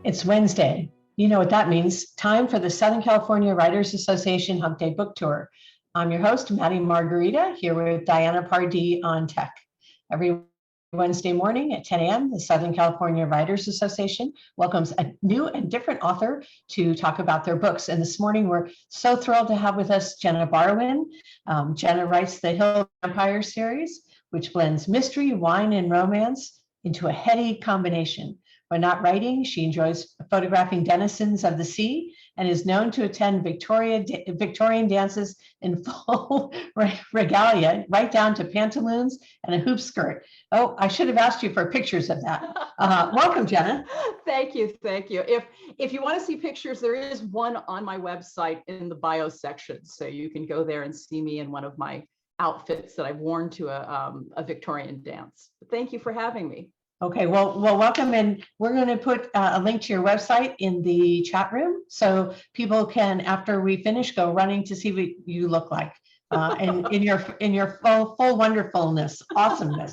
It's Wednesday. You know what that means. Time for the Southern California Writers Association Hump Day Book Tour. I'm your host, Maddie Margarita, here with Diana Pardee on tech. Every Wednesday morning at 10 a.m., the Southern California Writers Association welcomes a new and different author to talk about their books. And this morning, we're so thrilled to have with us Jenna Barwin. Jenna writes the Hill Vampire series, which blends mystery, wine, and romance into a heady combination. When not writing, she enjoys photographing denizens of the sea and is known to attend Victorian dances in full regalia, right down to pantaloons and a hoop skirt. Oh, I should have asked you for pictures of that. Welcome, Jenna. Thank you. If you want to see pictures, there is one on my website in the bio section, so you can go there and see me in one of my outfits that I've worn to a Victorian dance. Thank you for having me. Okay, well, welcome. And we're going to put a link to your website in the chat room so people can, after we finish, go running to see what you look like and in your full wonderfulness, awesomeness.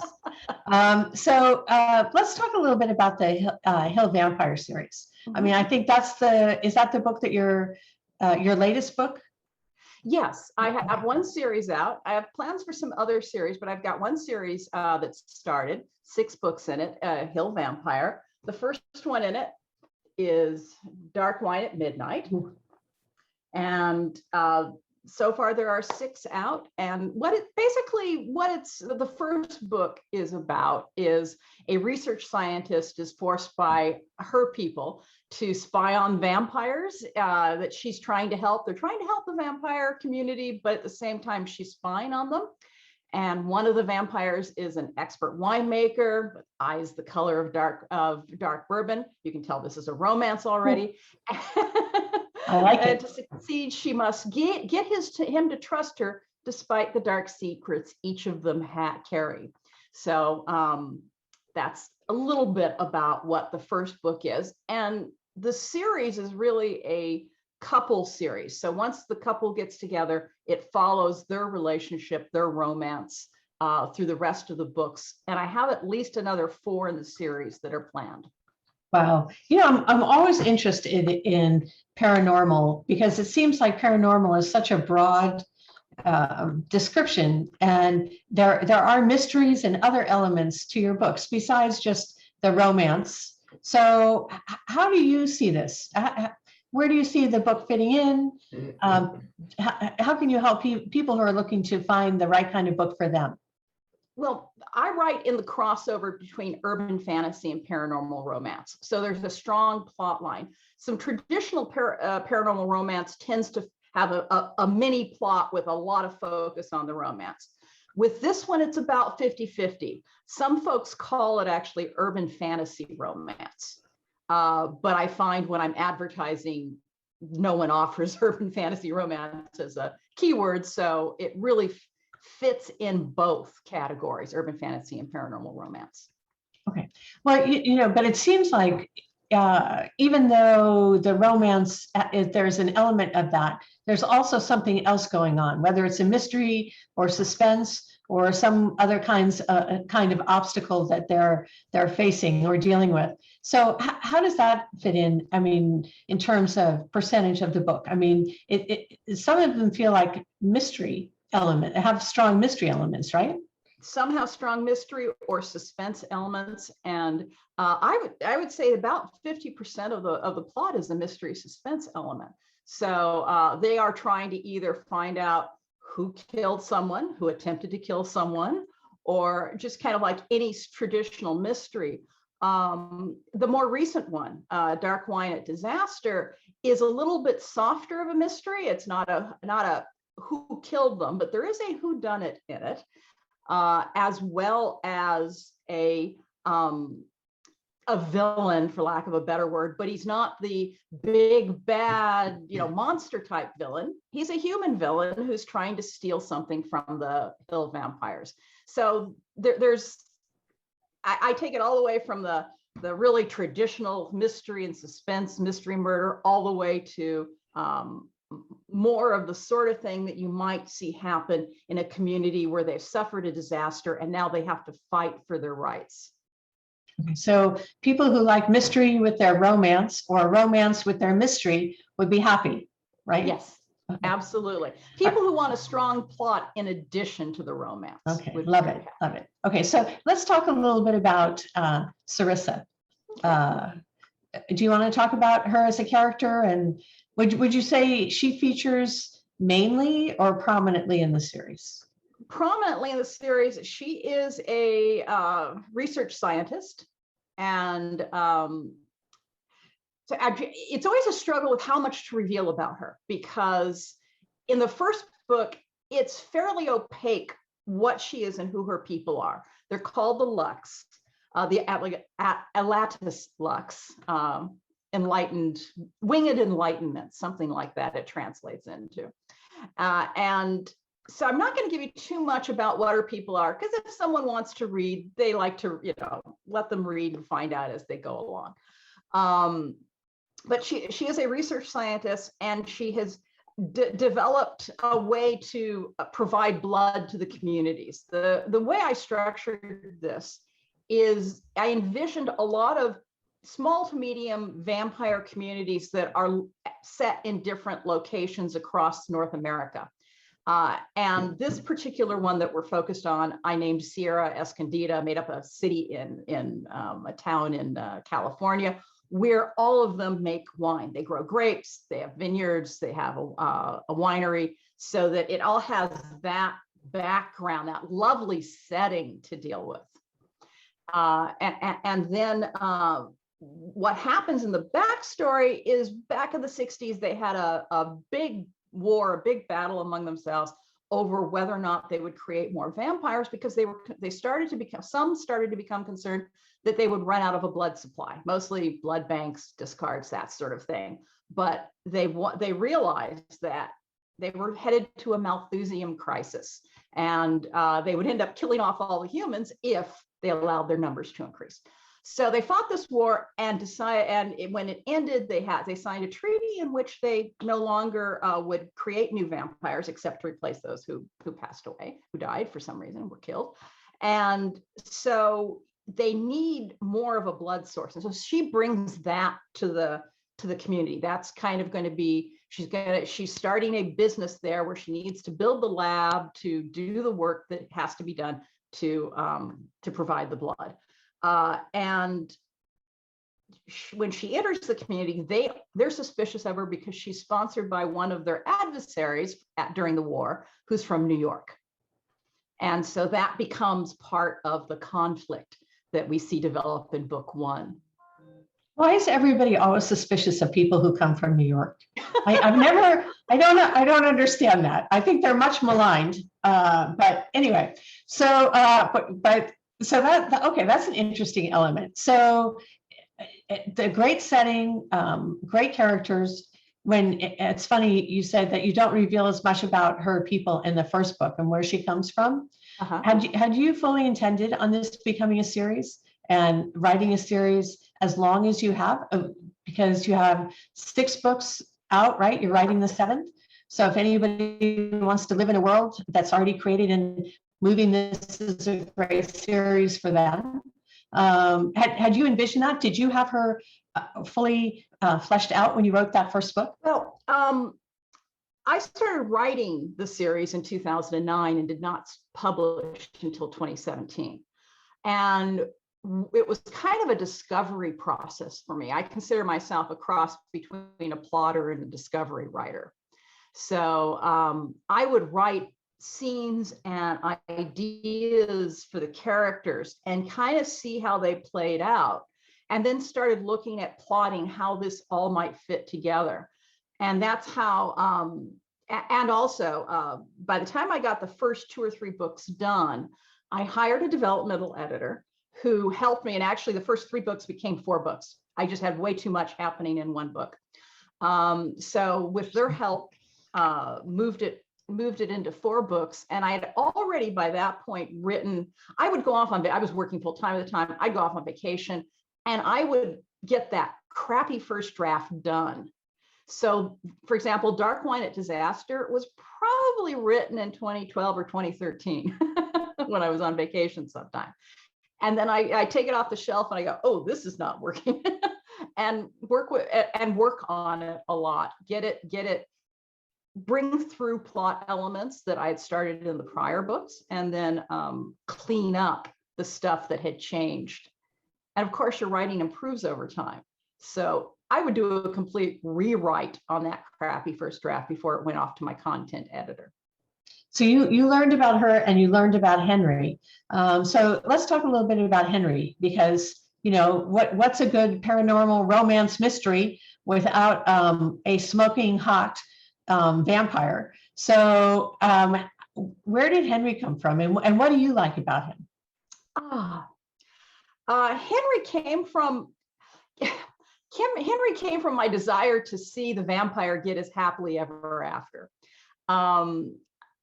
So let's talk a little bit about the Hill Vampire series. I mean, I think is that the book that your latest book? Yes, I have one series out. I have plans for some other series, but I've got one series that's started, 6 books in it, Hill Vampire. The first one in it is Dark Wine at Midnight. And so far there are 6 out. And the first book is about is a research scientist is forced by her people to spy on vampires that she's trying to help. They're trying to help the vampire community, but at the same time, she's spying on them. And one of the vampires is an expert winemaker, with eyes the color of dark bourbon. You can tell this is a romance already. I like it. And to succeed, she must get him to trust her, despite the dark secrets each of them carry. So that's a little bit about what the first book is. And the series is really a couple series. So once the couple gets together, it follows their relationship, their romance through the rest of the books. And I have at least another 4 in the series that are planned. Wow. You know, I'm always interested in paranormal because it seems like paranormal is such a broad description, and there are mysteries and other elements to your books besides just the romance. So how do you see this? Where do you see the book fitting in? How can you help people who are looking to find the right kind of book for them? Well, I write in the crossover between urban fantasy and paranormal romance. So there's a strong plot line. Some traditional paranormal romance tends to have a mini plot with a lot of focus on the romance. With this one, it's about 50-50. Some folks call it actually urban fantasy romance. But I find when I'm advertising, no one offers urban fantasy romance as a keyword. So it really fits in both categories, urban fantasy and paranormal romance. Okay. Well, but it seems like even though the romance, there's an element of that, there's also something else going on, whether it's a mystery or suspense or some other kind of obstacle that they're facing or dealing with. So how does that fit in? I mean, in terms of percentage of the book, I mean, some of them feel like mystery element, have strong mystery elements, right? Some have strong mystery or suspense elements, and I would say about 50% of the plot is a mystery suspense element. So they are trying to either find out who killed someone, who attempted to kill someone, or just kind of like any traditional mystery. The more recent one, Dark Wine at Disaster, is a little bit softer of a mystery. It's not a who killed them, but there is a whodunit in it. As well as a villain, for lack of a better word, but he's not the big bad, monster type villain. He's a human villain who's trying to steal something from the Hill Vampires. So I take it all the way from the really traditional mystery and suspense, mystery murder, all the way to more of the sort of thing that you might see happen in a community where they've suffered a disaster and now they have to fight for their rights. Okay, so people who like mystery with their romance or romance with their mystery would be happy, right? Yes, Okay. absolutely. People who want a strong plot in addition to the romance. Okay, love it, love it. Okay, so let's talk a little bit about Sarissa. Do you want to talk about her as a character, and would you say she features mainly or prominently in the series? Prominently in the series, she is a research scientist, and so it's always a struggle with how much to reveal about her, because in the first book, it's fairly opaque what she is and who her people are. They're called the Lux, the Atlantis Lux, enlightened, winged enlightenment, something like that it translates into. And so I'm not going to give you too much about what her people are, because if someone wants to read, they like to, let them read and find out as they go along. But she is a research scientist, and she has developed a way to provide blood to the communities. The way I structured this is I envisioned a lot of small to medium vampire communities that are set in different locations across North America. And this particular one that we're focused on, I named Sierra Escondida, made up a city in a town in California, where all of them make wine. They grow grapes, they have vineyards, they have a winery, so that it all has that background, that lovely setting to deal with. And then what happens in the backstory is back in the 60s, they had a big war, a big battle among themselves over whether or not they would create more vampires, because some started to become concerned that they would run out of a blood supply, mostly blood banks, discards, that sort of thing. But they realized that they were headed to a Malthusian crisis, and they would end up killing off all the humans if they allowed their numbers to increase. So they fought this war and when it ended, they signed a treaty in which they no longer would create new vampires, except to replace those who passed away, who died for some reason, were killed. And so they need more of a blood source. And so she brings that to the community. That's kind of going to be, she's starting a business there where she needs to build the lab to do the work that has to be done to provide the blood. And when she enters the community, they're suspicious of her because she's sponsored by one of their adversaries during the war, who's from New York. And so that becomes part of the conflict that we see develop in book one. Why is everybody always suspicious of people who come from New York? I don't understand that. I think they're much maligned. But anyway, so that's an interesting element. So the great setting, great characters. It's funny, you said that you don't reveal as much about her people in the first book and where she comes from. Had you fully intended on this becoming a series and writing a series as long as you have, because you have 6 books out, right? You're writing the 7th. So if anybody wants to live in a world that's already created and moving, this is a great series for them. Had you envisioned that? Did you have her fully fleshed out when you wrote that first book? Well, I started writing the series in 2009 and did not publish until 2017. And it was kind of a discovery process for me. I consider myself a cross between a plotter and a discovery writer. So I would write scenes and ideas for the characters and kind of see how they played out, and then started looking at plotting how this all might fit together. And that's how, and also by the time I got the first 2 or 3 books done, I hired a developmental editor who helped me. And actually the first 3 books became 4 books. I just had way too much happening in one book. So with their help, moved it into 4 books. And I had already by that point written, I would go off I was working full time at the time. I'd go off on vacation and I would get that crappy first draft done. So for example, Dark Wine at Disaster was probably written in 2012 or 2013 when I was on vacation sometime. And then I take it off the shelf and I go, oh, this is not working. And work on it a lot. Get it, bring through plot elements that I had started in the prior books, and then clean up the stuff that had changed. And of course, your writing improves over time. So I would do a complete rewrite on that crappy first draft before it went off to my content editor. So you learned about her and you learned about Henry. So let's talk a little bit about Henry, because what's a good paranormal romance mystery without a smoking hot vampire? So where did Henry come from, and what do you like about him? Henry came from my desire to see the vampire get his happily ever after.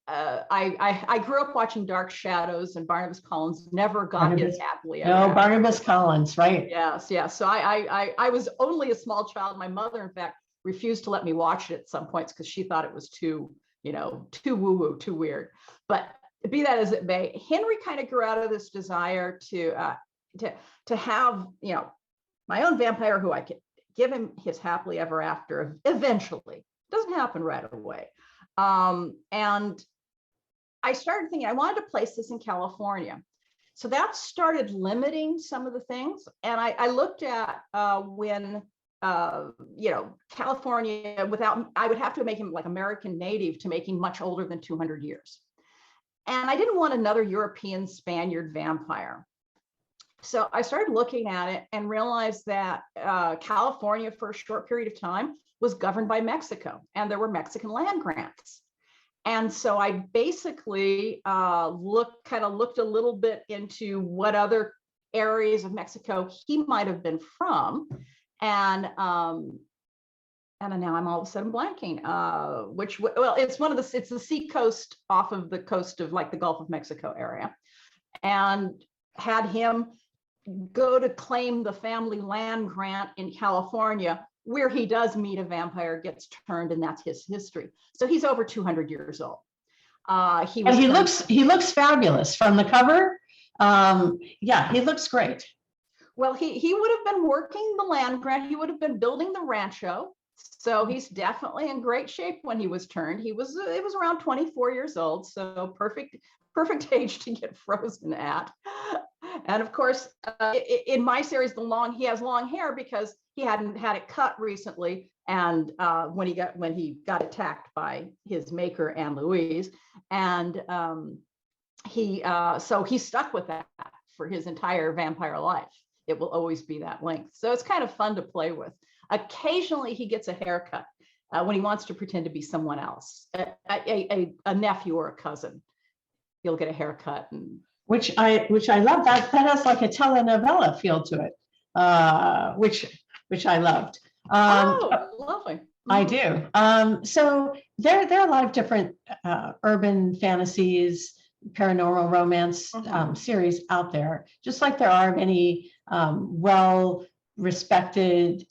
I grew up watching Dark Shadows, and Barnabas Collins never got his happily ever after. Barnabas Collins, right? Yes. So I was only a small child. My mother, in fact, refused to let me watch it at some points because she thought it was too woo-woo, too weird. But be that as it may, Henry kind of grew out of this desire to have, my own vampire who I could give him his happily ever after eventually. It doesn't happen right away. And I started thinking I wanted to place this in California. So that started limiting some of the things. And I looked at when, California, I would have to make him like American native to make him much older than 200 years. And I didn't want another European Spaniard vampire. So I started looking at it and realized that California, for a short period of time, was governed by Mexico, and there were Mexican land grants. And so I basically looked a little bit into what other areas of Mexico he might have been from, and now I'm all of a sudden blanking. It's the sea coast off of the coast of like the Gulf of Mexico area, and had him go to claim the family land grant in California, where he does meet a vampire, gets turned, and that's his history. So he's over 200 years old. He looks fabulous from the cover. He looks great. Well, he would have been working the land grant. He would have been building the rancho. So he's definitely in great shape when he was turned. It was around 24 years old. So perfect age to get frozen at. And of course, in my series, he has long hair because he hadn't had it cut recently. And when he got attacked by his maker, Anne Louise, and so he's stuck with that for his entire vampire life. It will always be that length. So it's kind of fun to play with. Occasionally he gets a haircut when he wants to pretend to be someone else, a nephew or a cousin. He'll get a haircut, and which I love. That has like a telenovela feel to it, which I loved. Lovely. I do. So there are a lot of different urban fantasies, paranormal romance series out there, just like there are many well-respected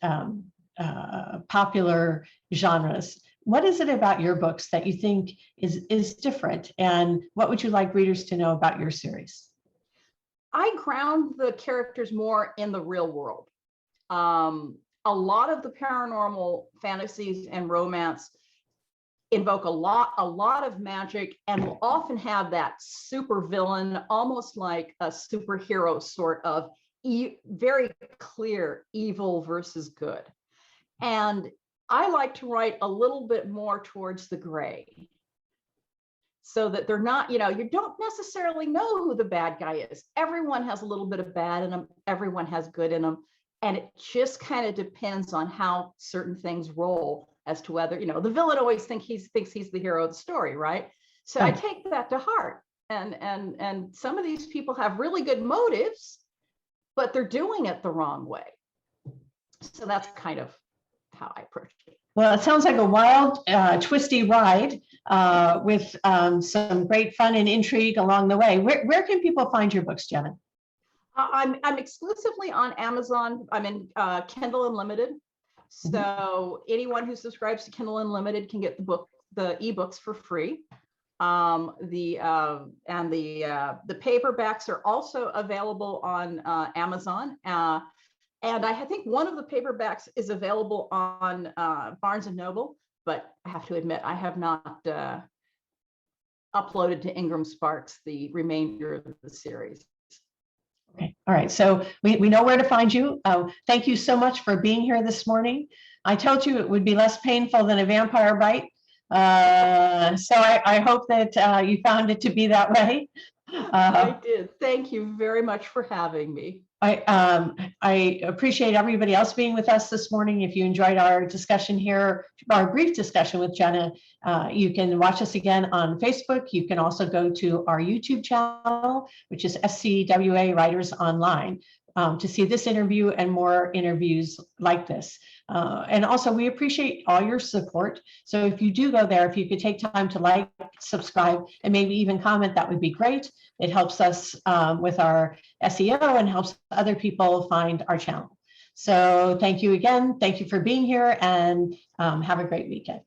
popular genres. What is it about your books that you think is different, and what would you like readers to know about your series? I ground the characters more in the real world. A lot of the paranormal fantasies and romance invoke a lot of magic, and will often have that super villain, almost like a superhero sort of very clear evil versus good. And I like to write a little bit more towards the gray, so that they're not, you don't necessarily know who the bad guy is. Everyone has a little bit of bad in them. Everyone has good in them. And it just kind of depends on how certain things roll as to whether, the villain always thinks he's the hero of the story, right? So I take that to heart. And some of these people have really good motives, but they're doing it the wrong way. So that's kind of how I approach it. Well, it sounds like a wild, twisty ride with some great fun and intrigue along the way. Where can people find your books, Jenna? I'm exclusively on Amazon. I'm in Kindle Unlimited. So anyone who subscribes to Kindle Unlimited can get the ebooks for free. The paperbacks are also available on Amazon. And I think one of the paperbacks is available on Barnes and Noble, but I have to admit, I have not uploaded to Ingram Sparks the remainder of the series. Okay. All right. So we know where to find you. Thank you so much for being here this morning. I told you it would be less painful than a vampire bite. So I hope that you found it to be that way. I did. Thank you very much for having me. I appreciate everybody else being with us this morning. If you enjoyed our discussion here, our brief discussion with Jenna, you can watch us again on Facebook. You can also go to our YouTube channel, which is SCWA Writers Online, to see this interview and more interviews like this. And also, we appreciate all your support. So if you do go there, if you could take time to like, subscribe, and maybe even comment, that would be great. It helps us with our SEO and helps other people find our channel. So thank you again. Thank you for being here, and have a great weekend.